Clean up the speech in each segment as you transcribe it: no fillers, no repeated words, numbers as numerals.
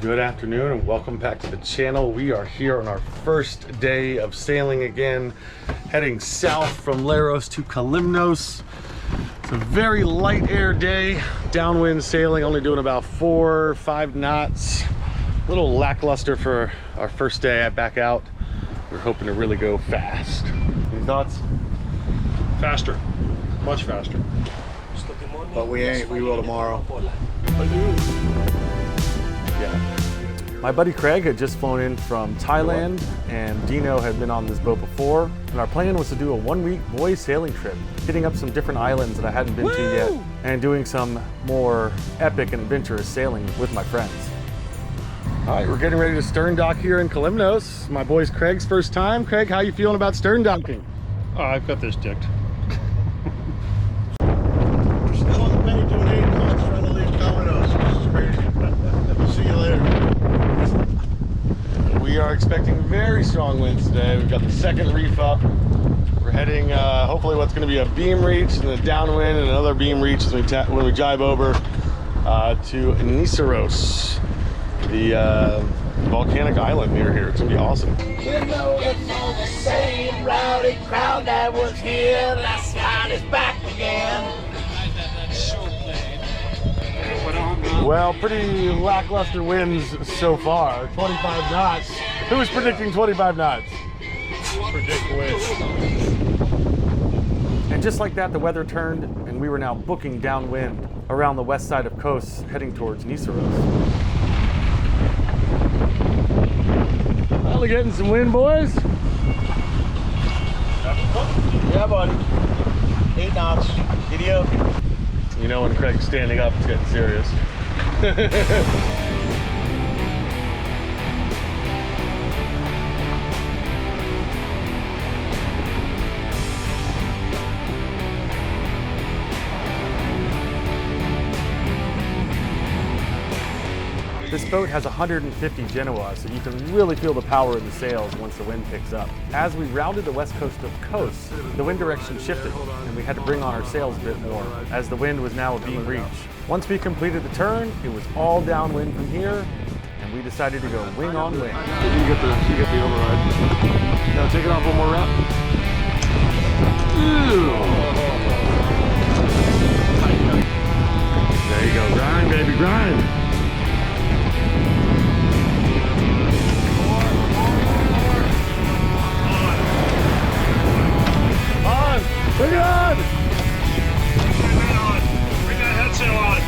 Good afternoon and welcome back to the channel. We are here on our first day of sailing again, heading south from Nisyros to Kalymnos. It's a very light air day, downwind sailing, only doing about 4 or 5 knots. A little lackluster for our first day. I back out. We're hoping to really go fast. Any thoughts? Faster, much faster. But we ain't, we will tomorrow. Yeah. My buddy Craig had just flown in from Thailand and Dino had been on this boat before. And our plan was to do a 1-week boys sailing trip, hitting up some different islands that I hadn't been to yet and doing some more epic and adventurous sailing with my friends. All right, we're getting ready to stern dock here in Kalymnos. My boy's Craig's first time. Craig, how you feeling about stern docking? Oh, I've got this dicked. Still on the page doing 8 knots trying to leave Kalymnos. This is crazy. See you later. We are expecting very strong winds today. We've got the second reef up. We're heading, hopefully what's gonna be a beam reach and a downwind and another beam reach as when we jibe over to Nisyros, the volcanic island near here. It's gonna be awesome. You know it's all the same rowdy crowd that was here last night is back again. Well, pretty lackluster winds so far. 25 knots. Who was predicting 25 knots? Predict winds. And just like that, the weather turned and we were now booking downwind around the west side of Kos, heading towards Nisyros. Finally getting some wind, boys. Yeah, buddy. 8 knots. Giddy up. You know when Craig's standing up, it's getting serious. This boat has 150 Genoa, so you can really feel the power in the sails once the wind picks up. As we rounded the west coast of Kos, the wind direction shifted, and we had to bring on our sails a bit more, as the wind was now a beam reach. Once we completed the turn, it was all downwind from here, and we decided to go wing on wing. You get the override. Now take it off one more wrap. There you go, grind, baby, grind. Bring it on! Bring that on. Bring that head sail on.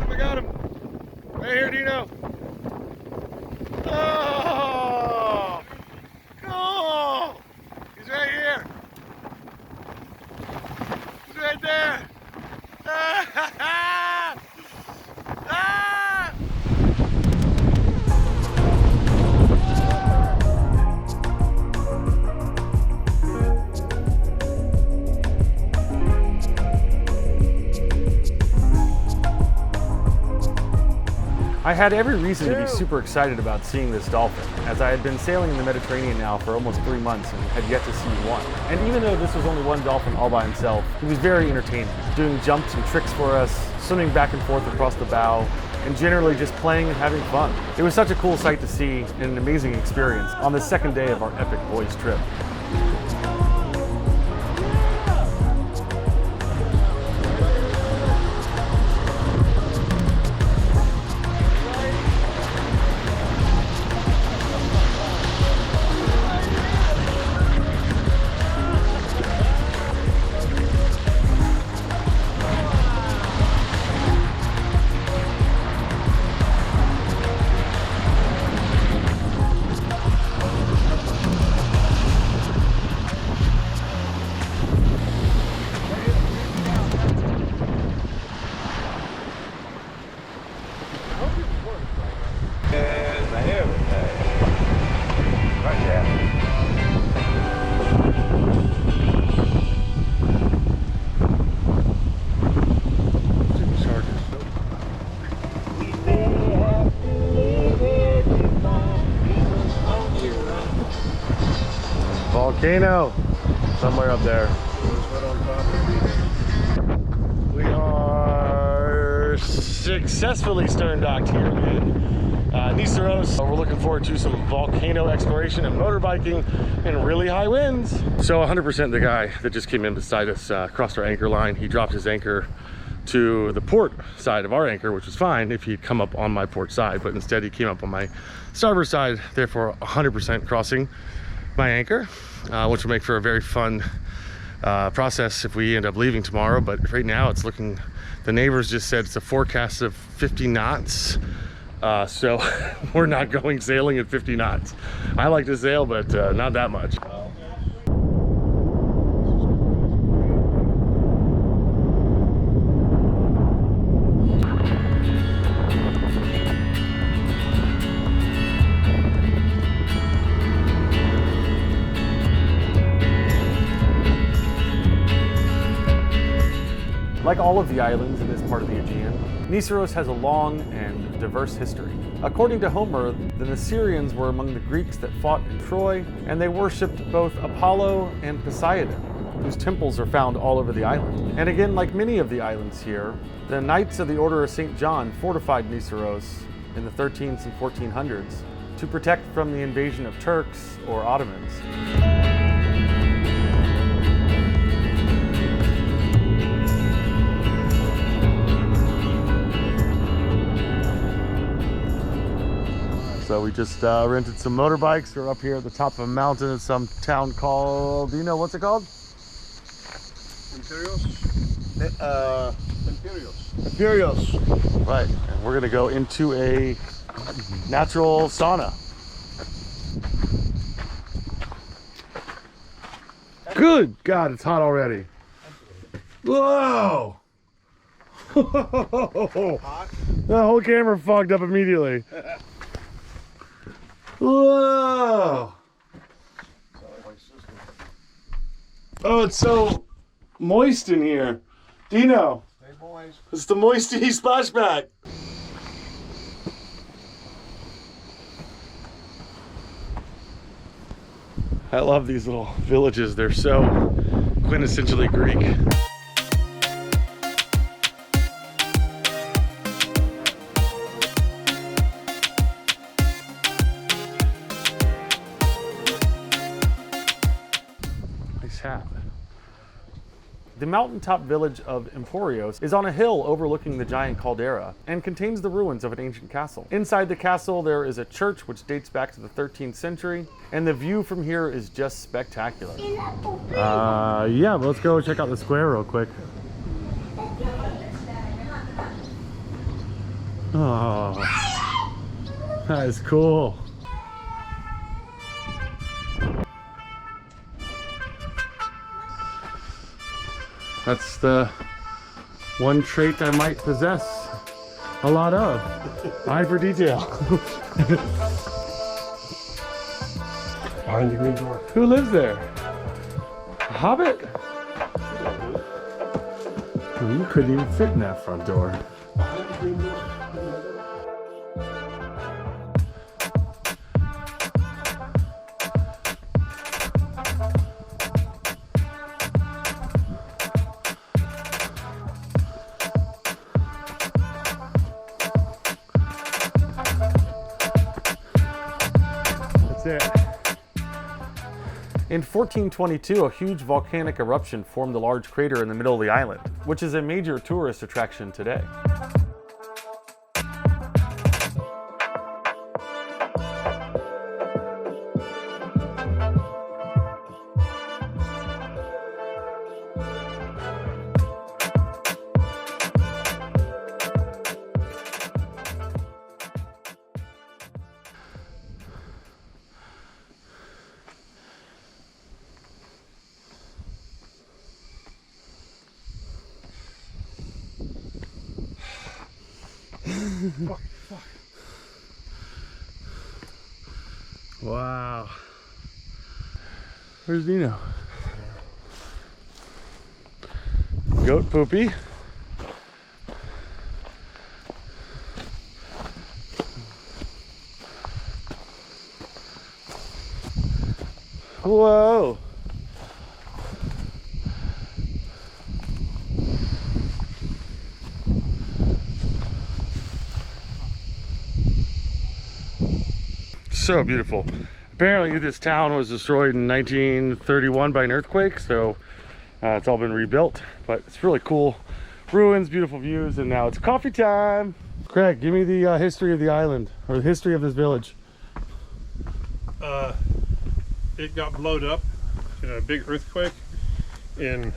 I got him. Right here, Dino. Oh! Cool! He's right here. Right there. Ah! I had every reason to be super excited about seeing this dolphin, as I had been sailing in the Mediterranean now for almost 3 months and had yet to see one. And even though this was only one dolphin all by himself, he was very entertaining, doing jumps and tricks for us, swimming back and forth across the bow, and generally just playing and having fun. It was such a cool sight to see and an amazing experience on the second day of our epic boys trip. volcano somewhere up there. We are successfully stern docked here in Nisyros. We're looking forward to some volcano exploration and motorbiking in really high winds. So 100% the guy that just came in beside us crossed our anchor line. He dropped his anchor to the port side of our anchor, which was fine if he'd come up on my port side, but instead he came up on my starboard side, therefore 100% crossing my anchor, which will make for a very fun process if we end up leaving tomorrow. But right now it's looking, the neighbors just said it's a forecast of 50 knots. So we're not going sailing at 50 knots. I like to sail, but not that much. Like all of the islands in this part of the Aegean, Nisyros has a long and diverse history. According to Homer, the Nisyrians were among the Greeks that fought in Troy, and they worshipped both Apollo and Poseidon, whose temples are found all over the island. And again, like many of the islands here, the Knights of the Order of St. John fortified Nisyros in the 1300s and 1400s to protect from the invasion of Turks or Ottomans. So we just rented some motorbikes. We're up here at the top of a mountain in some town called, do you know what's it called? Imperios. Right, and we're gonna go into a natural sauna. Good God, it's hot already. Whoa! Hot? The whole camera fogged up immediately. Whoa! Oh, it's so moist in here. Dino, Hey boys. it's the moisty splashback. I love these little villages. They're so quintessentially Greek. Hat. The mountaintop village of Emporios is on a hill overlooking the giant caldera and contains the ruins of an ancient castle. Inside the castle there is a church which dates back to the 13th century, and the view from here is just spectacular. Yeah, but let's go check out the square real quick. Oh, that is cool. That's the one trait I might possess a lot of. Eye for detail. Behind the green door. Who lives there? A hobbit? Oh, you couldn't even fit in that front door. Behind the green door. In 1422, a huge volcanic eruption formed a large crater in the middle of the island, which is a major tourist attraction today. Fuck. Wow. Where's Dino? Goat poopy. Whoa. So beautiful. Apparently this town was destroyed in 1931 by an earthquake, so it's all been rebuilt, but it's really cool. Ruins, beautiful views, and now it's coffee time. Craig, give me the history of the island, or the history of this village. It got blowed up in a big earthquake in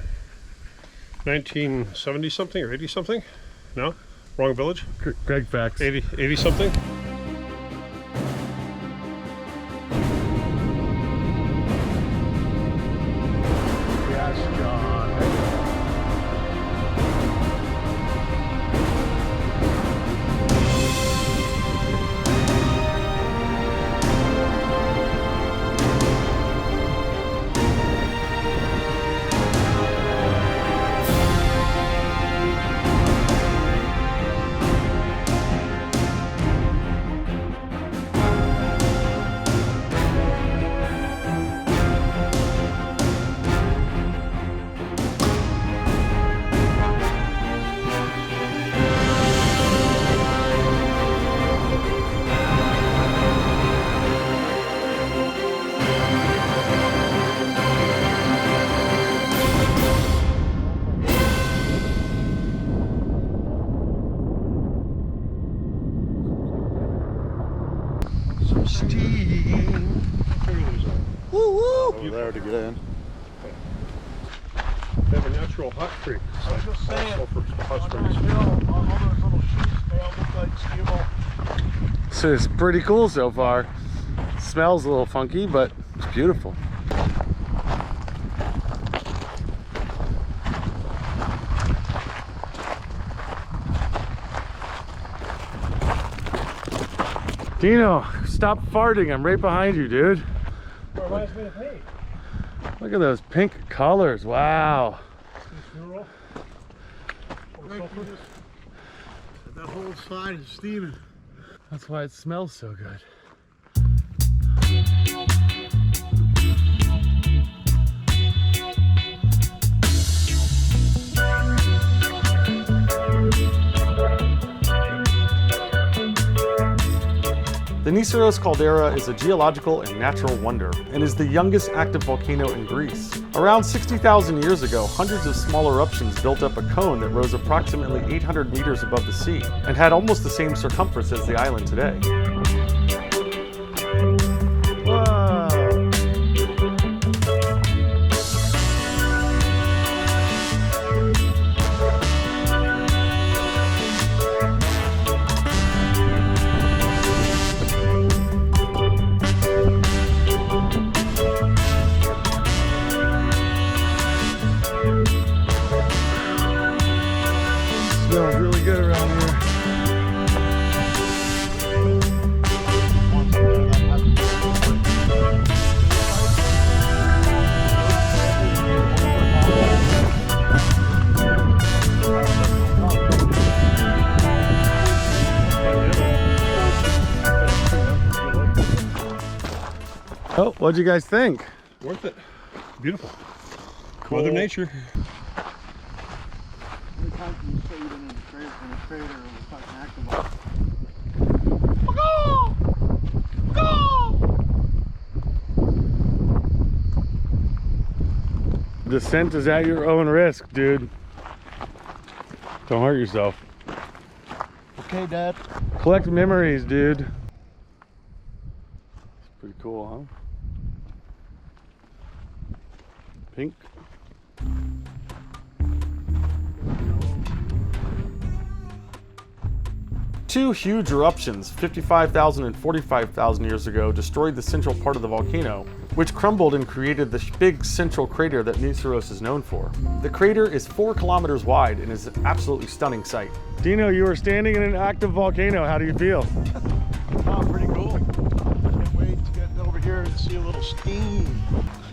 1970 something or 80 something. No, wrong village. Craig facts. 80 something. Yes, John. Some steam. Woo woo! Over there to get in. They have a natural hot creek. I was just saying, For hot on springs. that hill, all those little shoots, they all look like steel. So it's pretty cool so far. Smells a little funky, but it's beautiful. Dino, stop farting. I'm right behind you, dude. Reminds me of me. Look at those pink colors. Wow. That whole side is steaming. That's why it smells so good. The Nisyros caldera is a geological and natural wonder and is the youngest active volcano in Greece. Around 60,000 years ago, hundreds of small eruptions built up a cone that rose approximately 800 meters above the sea and had almost the same circumference as the island today. Whoa! Smells really good around here. Oh, what'd you guys think? Worth it. Beautiful. Mother Nature. Every time you say you've been in a crater or a fucking active. Descent is at your own risk, dude. Don't hurt yourself. Okay, Dad. Collect memories, dude. It's pretty cool, huh? Pink. Two huge eruptions, 55,000 and 45,000 years ago, destroyed the central part of the volcano, which crumbled and created the big central crater that Nisyros is known for. The crater is 4 kilometers wide and is an absolutely stunning sight. Dino, you are standing in an active volcano. How do you feel? Oh, pretty cool. Can't wait to get over here and see a little steam.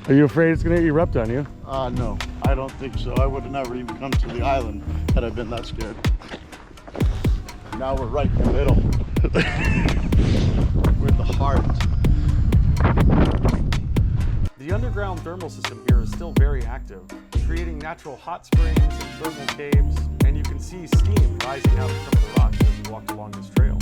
Are you afraid it's going to erupt on you? No, I don't think so. I would have never even come to the island had I been that scared. Now we're right in the middle. We're at the heart. The underground thermal system here is still very active, creating natural hot springs and thermal caves, and you can see steam rising out of some of the rocks as you walk along this trail.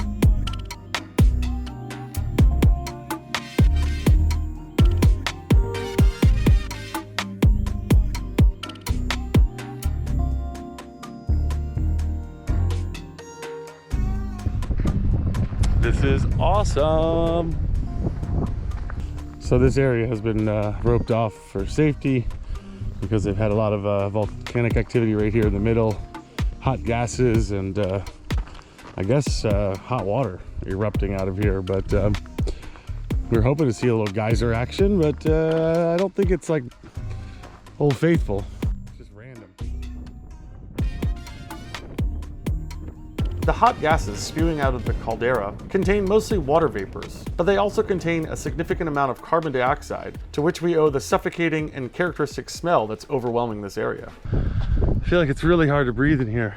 is awesome. So this area has been roped off for safety because they've had a lot of volcanic activity right here in the middle, hot gases, and I guess hot water erupting out of here. But we're hoping to see a little geyser action, but I don't think it's like Old Faithful. It's just random. The hot gases spewing out of the caldera contain mostly water vapors, but they also contain a significant amount of carbon dioxide, to which we owe the suffocating and characteristic smell that's overwhelming this area. I feel like it's really hard to breathe in here.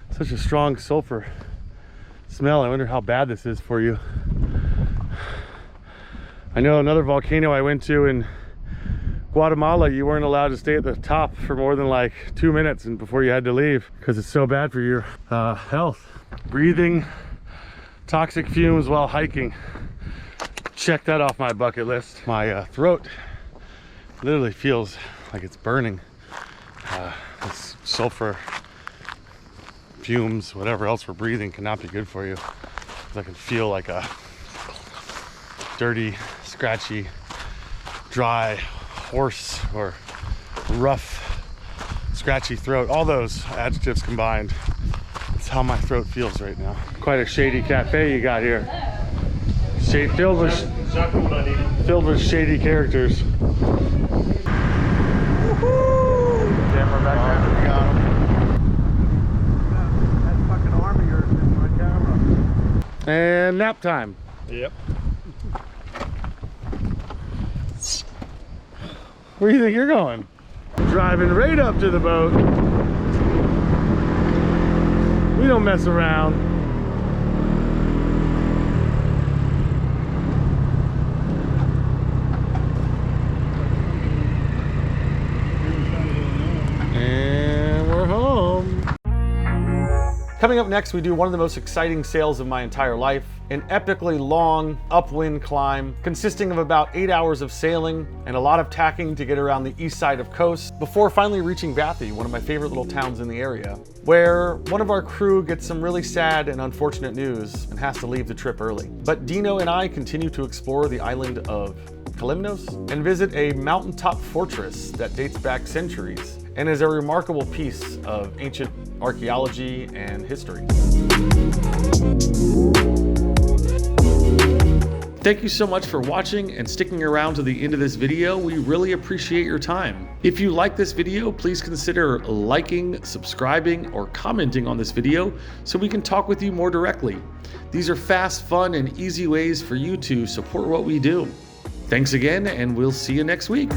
Such a strong sulfur smell. I wonder how bad this is for you. I know another volcano I went to in Guatemala, you weren't allowed to stay at the top for more than like 2 minutes and before you had to leave because it's so bad for your health. Breathing toxic fumes while hiking. Check that off my bucket list. My throat literally feels like it's burning. This sulfur fumes, whatever else we're breathing, cannot be good for you. I can feel like a dirty, scratchy, dry, hoarse, or rough, scratchy throat. All those adjectives combined. That's how my throat feels right now. Quite a shady cafe you got here. Filled with shady characters. Camera back there. That fucking arm of yours is my camera. And nap time. Yep. Where do you think you're going? Driving right up to the boat. We don't mess around. And we're home. Coming up next, we do one of the most exciting sails of my entire life, an epically long upwind climb consisting of about 8 hours of sailing and a lot of tacking to get around the east side of coast before finally reaching Bathy, one of my favorite little towns in the area, where one of our crew gets some really sad and unfortunate news and has to leave the trip early. But Dino and I continue to explore the island of Kalymnos and visit a mountaintop fortress that dates back centuries and is a remarkable piece of ancient archaeology and history. Thank you so much for watching and sticking around to the end of this video. We really appreciate your time. If you like this video, please consider liking, subscribing, or commenting on this video so we can talk with you more directly. These are fast, fun, and easy ways for you to support what we do. Thanks again, and we'll see you next week.